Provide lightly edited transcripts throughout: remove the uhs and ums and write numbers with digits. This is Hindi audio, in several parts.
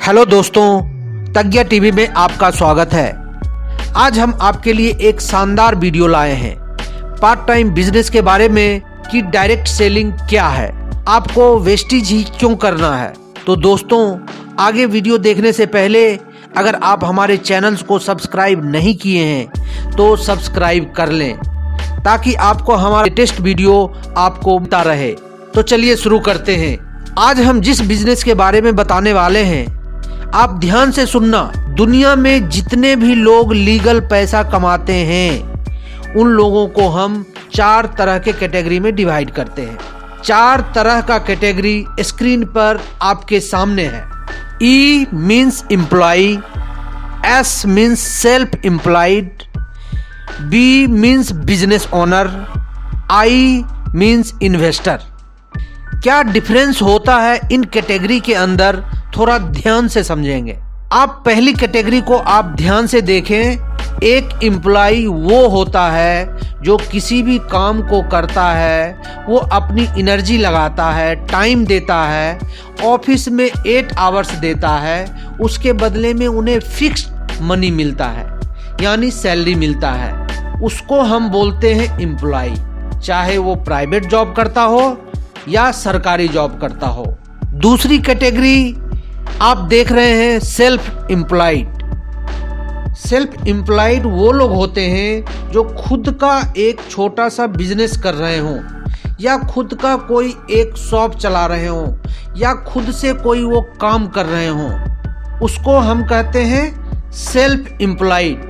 हेलो दोस्तों, तज्ञ टीवी में आपका स्वागत है। आज हम आपके लिए एक शानदार वीडियो लाए हैं पार्ट टाइम बिजनेस के बारे में कि डायरेक्ट सेलिंग क्या है, आपको वेस्टेज ही क्यों करना है। तो दोस्तों, आगे वीडियो देखने से पहले अगर आप हमारे चैनल्स को सब्सक्राइब नहीं किए हैं तो सब्सक्राइब कर लें ताकि आपको हमारा लेटेस्ट वीडियो आपको मिलता रहे। तो चलिए शुरू करते हैं। आज हम जिस बिजनेस के बारे में बताने वाले हैं, आप ध्यान से सुनना। दुनिया में जितने भी लोग लीगल पैसा कमाते हैं उन लोगों को हम 4 तरह के कैटेगरी में डिवाइड करते हैं। 4 तरह का कैटेगरी स्क्रीन पर आपके सामने है। E means employ, S means self employed, B means business owner, I means investor. क्या डिफरेंस होता है इन कैटेगरी के अंदर, थोड़ा ध्यान से समझेंगे। आप पहली कैटेगरी को आप ध्यान से देखें। एक एम्प्लॉय वो होता है जो किसी भी काम को करता है, वो अपनी एनर्जी लगाता है, टाइम देता है, ऑफिस में 8 आवर्स देता है, उसके बदले में उन्हें फिक्स्ड मनी मिलता है, यानी सैलरी मिलता है। उसको हम बोलते हैं एम्प्लॉय, चाहे वो प्राइवेट जॉब करता हो या सरकारी जॉब करता हो। दूसरी कैटेगरी आप देख रहे हैं सेल्फ एम्प्लॉयड। सेल्फ एम्प्लॉयड वो लोग होते हैं जो खुद का एक छोटा सा बिजनेस कर रहे हों, या खुद का कोई एक शॉप चला रहे हों, या खुद से कोई वो काम कर रहे हों, उसको हम कहते हैं सेल्फ एम्प्लॉयड।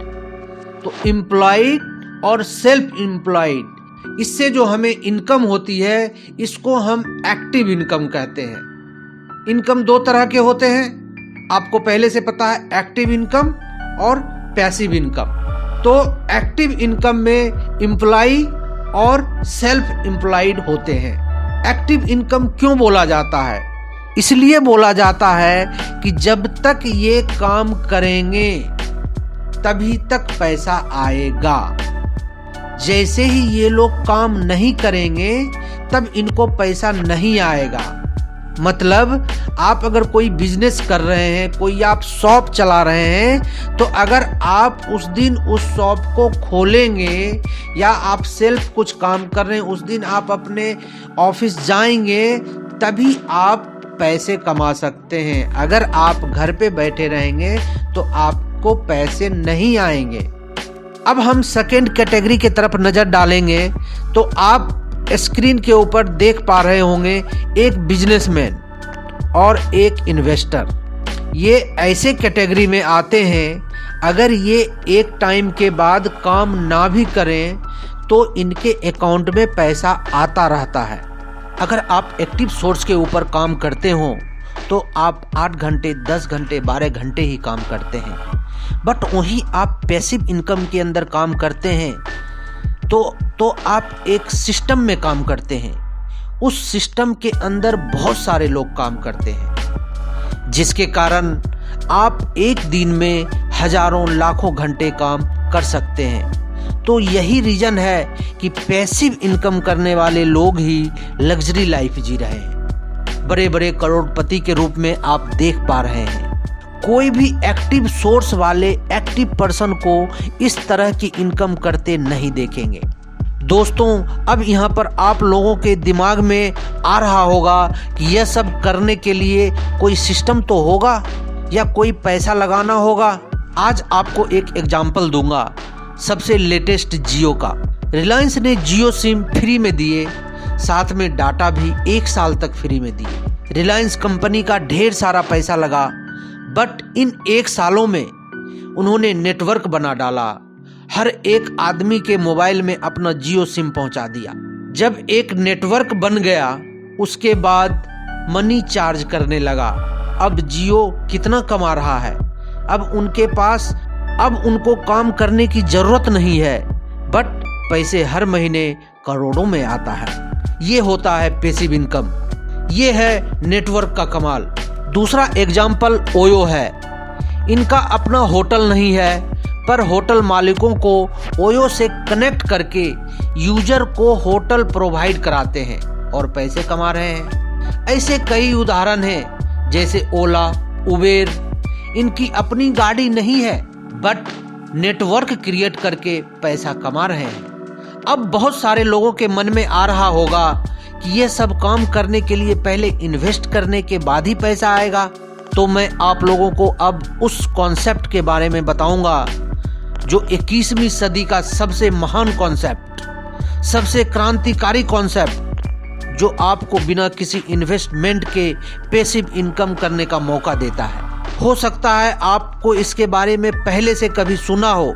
तो एम्प्लॉयड और सेल्फ एम्प्लॉयड, इससे जो हमें इनकम होती है इसको हम एक्टिव इनकम कहते हैं। इनकम 2 तरह के होते हैं, आपको पहले से पता है, एक्टिव इनकम और पैसिव इनकम। तो एक्टिव इनकम में एम्प्लॉय और सेल्फ एम्प्लॉयड होते हैं। एक्टिव इनकम क्यों बोला जाता है? इसलिए बोला जाता है कि जब तक ये काम करेंगे तभी तक पैसा आएगा। जैसे ही ये लोग काम नहीं करेंगे तब इनको पैसा नहीं आएगा। मतलब आप अगर कोई बिजनेस कर रहे हैं, कोई आप शॉप चला रहे हैं, तो अगर आप उस दिन उस शॉप को खोलेंगे या आप सेल्फ कुछ काम कर रहे हैं, उस दिन आप अपने ऑफिस जाएंगे तभी आप पैसे कमा सकते हैं। अगर आप घर पे बैठे रहेंगे तो आपको पैसे नहीं आएंगे। अब हम सेकेंड कैटेगरी की तरफ नज़र डालेंगे तो आप स्क्रीन के ऊपर देख पा रहे होंगे एक बिजनेसमैन और एक इन्वेस्टर। ये ऐसे कैटेगरी में आते हैं, अगर ये एक टाइम के बाद काम ना भी करें तो इनके अकाउंट में पैसा आता रहता है। अगर आप एक्टिव सोर्स के ऊपर काम करते हो तो आप 8 घंटे, 10 घंटे, 12 घंटे ही काम करते हैं। बट वहीं आप पैसिव इनकम के अंदर काम करते हैं तो आप एक सिस्टम में काम करते हैं। उस सिस्टम के अंदर बहुत सारे लोग काम करते हैं, जिसके कारण आप एक दिन में हजारों लाखों घंटे काम कर सकते हैं। तो यही रीजन है कि पैसिव इनकम करने वाले लोग ही लग्जरी लाइफ जी रहे हैं, बड़े बड़े करोड़पति के रूप में आप देख पा रहे हैं। कोई भी एक्टिव सोर्स वाले एक्टिव पर्सन को इस तरह की इनकम करते नहीं देखेंगे। दोस्तों, अब यहाँ पर आप लोगों के दिमाग में आ रहा होगा कि यह सब करने के लिए कोई सिस्टम तो होगा या कोई पैसा लगाना होगा। आज आपको एक एग्जाम्पल दूंगा, सबसे लेटेस्ट जियो का। रिलायंस ने जियो सिम फ्री में दिए, साथ में डाटा भी 1 साल तक फ्री में दिए। रिलायंस कंपनी का ढेर सारा पैसा लगा, बट इन 1 सालों में उन्होंने नेटवर्क बना डाला, हर एक आदमी के मोबाइल में अपना जियो सिम पहुंचा दिया। जब एक नेटवर्क बन गया उसके बाद मनी चार्ज करने लगा। अब जियो कितना कमा रहा है, अब उनके पास अब उनको काम करने की जरूरत नहीं है, बट पैसे हर महीने करोड़ों में आता है। ये होता है पैसिव इनकम, ये है नेटवर्क का कमाल। दूसरा एग्जाम्पल ओयो है। इनका अपना होटल नहीं है, पर होटल मालिकों को ओयो से कनेक्ट करके यूजर को होटल प्रोवाइड कराते हैं और पैसे कमा रहे हैं। ऐसे कई उदाहरण हैं, जैसे ओला, उबेर, इनकी अपनी गाड़ी नहीं है, बट नेटवर्क क्रिएट करके पैसा कमा रहे हैं। अब बहुत सारे लोगों के मन में आ रहा होगा कि ये सब काम करने के लिए पहले इन्वेस्ट करने के बाद ही पैसा आएगा। तो मैं आप लोगों को अब उस कॉन्सेप्ट के बारे में बताऊंगा जो 21वीं सदी का सबसे महान कॉन्सेप्ट, सबसे क्रांतिकारी कॉन्सेप्ट, जो आपको बिना किसी इन्वेस्टमेंट के पैसिव इनकम करने का मौका देता है। हो सकता है आपको इसके बारे में पहले से कभी सुना हो,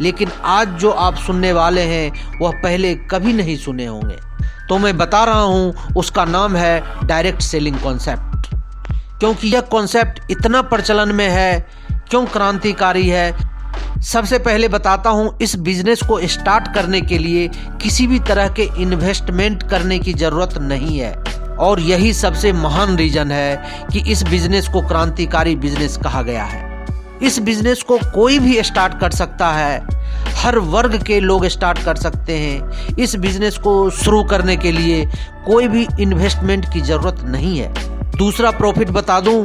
लेकिन आज जो आप सुनने वाले हैं वह पहले कभी नहीं सुने होंगे। तो मैं बता रहा हूं, उसका नाम है डायरेक्ट सेलिंग कॉन्सेप्ट। क्योंकि यह कॉन्सेप्ट इतना प्रचलन में है, क्यों क्रांतिकारी है, सबसे पहले बताता हूं। इस बिजनेस को स्टार्ट करने के लिए किसी भी तरह के इन्वेस्टमेंट करने की जरूरत नहीं है, और यही सबसे महान रीजन है कि इस बिजनेस को क्रांतिकारी बिजनेस कहा गया है। इस बिजनेस को कोई भी स्टार्ट कर सकता है, हर वर्ग के लोग स्टार्ट कर सकते हैं। इस बिजनेस को शुरू करने के लिए कोई भी इन्वेस्टमेंट की जरूरत नहीं है। दूसरा प्रॉफिट बता दूं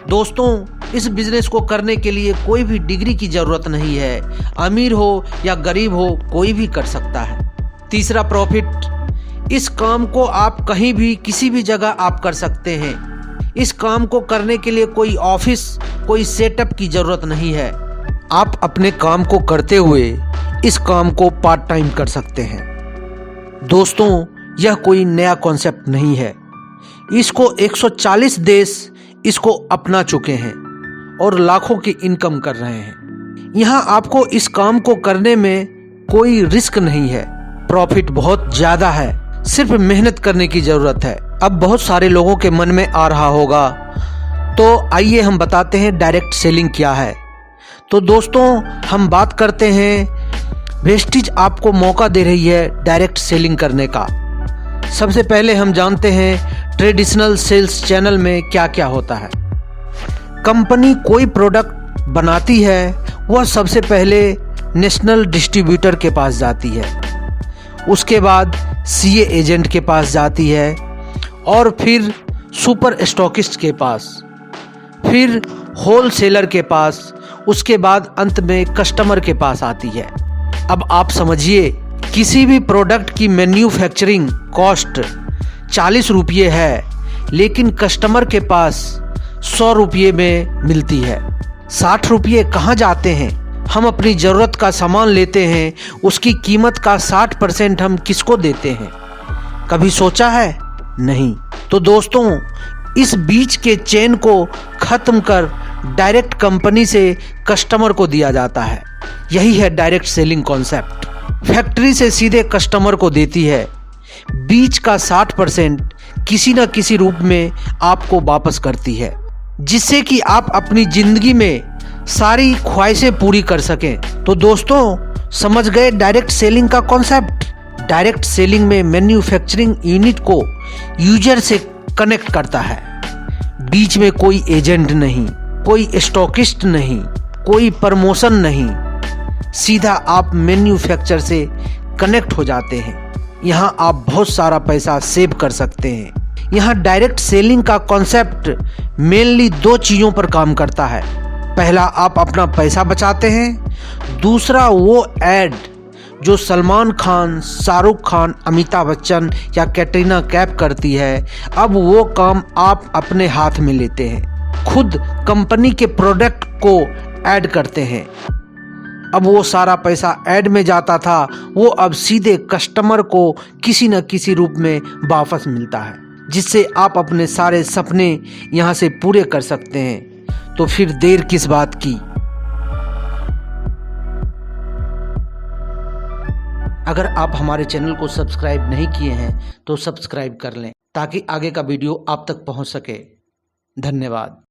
दोस्तों, इस बिजनेस को करने के लिए कोई भी डिग्री की जरूरत नहीं है। अमीर हो या गरीब हो, कोई भी कर सकता है। तीसरा प्रॉफिट, इस काम को आप कहीं भी किसी भी जगह आप कर सकते हैं। इस काम को करने के लिए कोई ऑफिस, कोई सेटअप की जरूरत नहीं है। आप अपने काम को करते हुए इस काम को पार्ट टाइम कर सकते हैं। दोस्तों, यह कोई नया कॉन्सेप्ट नहीं है। इसको 140 देश इसको अपना चुके हैं और लाखों की इनकम कर रहे हैं। यहाँ आपको इस काम को करने में कोई रिस्क नहीं है। प्रॉफिट बहुत ज्यादा है, सिर्फ मेहनत करने की जरूरत है। अब बहुत सारे लोगों के मन में आ रहा होगा, तो आइए हम बताते हैं डायरेक्ट सेलिंग क्या है। तो दोस्तों, हम बात करते हैं, वेस्टिज आपको मौका दे रही है डायरेक्ट सेलिंग करने का। सबसे पहले हम जानते हैं ट्रेडिशनल सेल्स चैनल में क्या क्या होता है। कंपनी कोई प्रोडक्ट बनाती है, वह सबसे पहले नेशनल डिस्ट्रीब्यूटर के पास जाती है, उसके बाद सीए एजेंट के पास जाती है, और फिर सुपर स्टॉकिस्ट के पास, फिर होलसेलर के पास, उसके बाद अंत में कस्टमर के पास आती है। अब आप समझिए, किसी भी प्रोडक्ट की मैन्युफैक्चरिंग कॉस्ट 40 रुपये है, लेकिन कस्टमर के पास 100 रुपये में मिलती है। 60 रुपये कहाँ जाते हैं? हम अपनी ज़रूरत का सामान लेते हैं, उसकी कीमत का 60% हम किसको देते हैं? कभी सोचा है? नहीं। तो दोस्तों, इस बीच के चेन को खत्म कर डायरेक्ट कंपनी से कस्टमर को दिया जाता है। यही है डायरेक्ट सेलिंग कॉन्सेप्ट। फैक्ट्री से सीधे कस्टमर को देती है, बीच का 60% किसी न किसी रूप में आपको वापस करती है, जिससे कि आप अपनी जिंदगी में सारी ख्वाहिशें पूरी कर सकें। तो दोस्तों, समझ गए डायरेक्ट सेलिंग का कॉन्सेप्ट। डायरेक्ट सेलिंग में मैन्युफैक्चरिंग यूनिट को यूजर से कनेक्ट करता है। बीच में कोई एजेंट नहीं, कोई स्टॉकिस्ट नहीं, कोई प्रमोशन नहीं, सीधा आप मैन्युफैक्चर से कनेक्ट हो जाते हैं। यहाँ आप बहुत सारा पैसा सेव कर सकते हैं। यहाँ डायरेक्ट सेलिंग का कॉन्सेप्ट मेनली 2 चीज़ों पर काम करता है। पहला, आप अपना पैसा बचाते हैं। दूसरा, वो ऐड जो सलमान खान, शाहरुख खान, अमिताभ बच्चन या कैटरीना कैफ करती है, अब वो काम आप अपने हाथ में लेते हैं, खुद कंपनी के प्रोडक्ट को ऐड करते हैं। अब वो सारा पैसा ऐड में जाता था, वो अब सीधे कस्टमर को किसी न किसी रूप में वापस मिलता है, जिससे आप अपने सारे सपने यहाँ से पूरे कर सकते हैं। तो फिर देर किस बात की? अगर आप हमारे चैनल को सब्सक्राइब नहीं किए हैं तो सब्सक्राइब कर लें, ताकि आगे का वीडियो आप तक पहुंच सके। धन्यवाद।